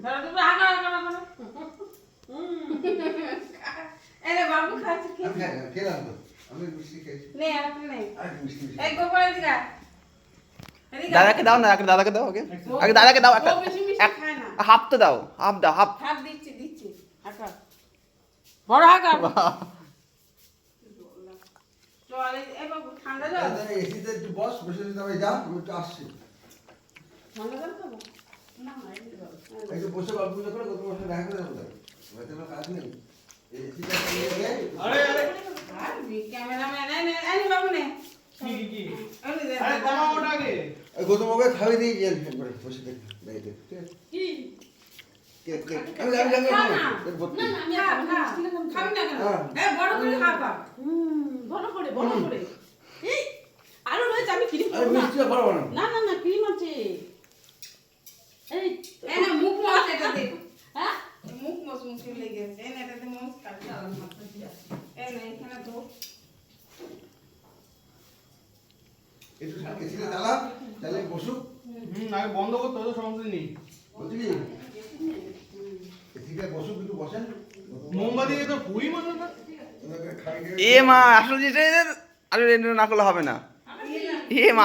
ধরো তুমি আগা আগা করো। এরে বাবু খাচ্ছে কি? আমি খেলাম তো, আমি মিষ্টি খেয়েছি। নে আপনি নে। আর মিষ্টি এই গোপাল দিগা। দাদাকে দাও না, আগে দাদাকে দাও, আগে দাদাকে দাও একটা, ও বেশি মিষ্টি খায় না। হাফ তো দাও, হাফ দাও, হাফ। হাত দিচ্ছি দিচ্ছি। হাঁকা। বড় হাঁকা। চল এই বাবু ঠান্ডা জল। এসিতে একটু বস, বসে যদি আমি যা, আমি একটু আসছি। ঠান্ডা জল খাবো? না না এমনি জল। একটু বসে গল্প গুজব করে কত বছর দেখা করে যাবো। হয়তো কোনো কাজ নেই। এসিটা চালিয়ে দিয়ে আরে আরে আর ক্যামেরাম্যান এই বাবু নে। কি কি এই দে। আরে কমা ওটা আগে ওই গৌতমকে খাওয়াই দিয়ে গিয়ে একবারে বসে দেখ, দেখে দেখ, ঠিক আছে? কি? কেক কেক আমি যাবো খা না। পেট ভর্তি। না না আমি আর খাবো না। খাবি না কেন? হ্যাঁ। এই বড় করে খাবা। বড় করে বড় করে। এই আরো রয়েছে আমি ক্রিম আরে খাবো না। মিষ্টিটা ভালো বানাবো। না না না ক্রিম আছে এই এই না মুখ মস এটা দে। হ্যাঁ মুখ মস মুখে লেগে আছে। এই না এটাতে মস কাটতে হবে মাত্র দিয়া। এই না এখানে তো একটু এসিটা চালা, চালিয়ে বসুক। আগে বন্ধ করতে হবে, সমস্যা নেই। বলছি কি এসিটা বসুক, একটু বসেন। মোমবাতি তো পুই মানে না ওনাকে খাইয়ে এ মা আসলে যেটা আসলে না করলে হবে না। এ মা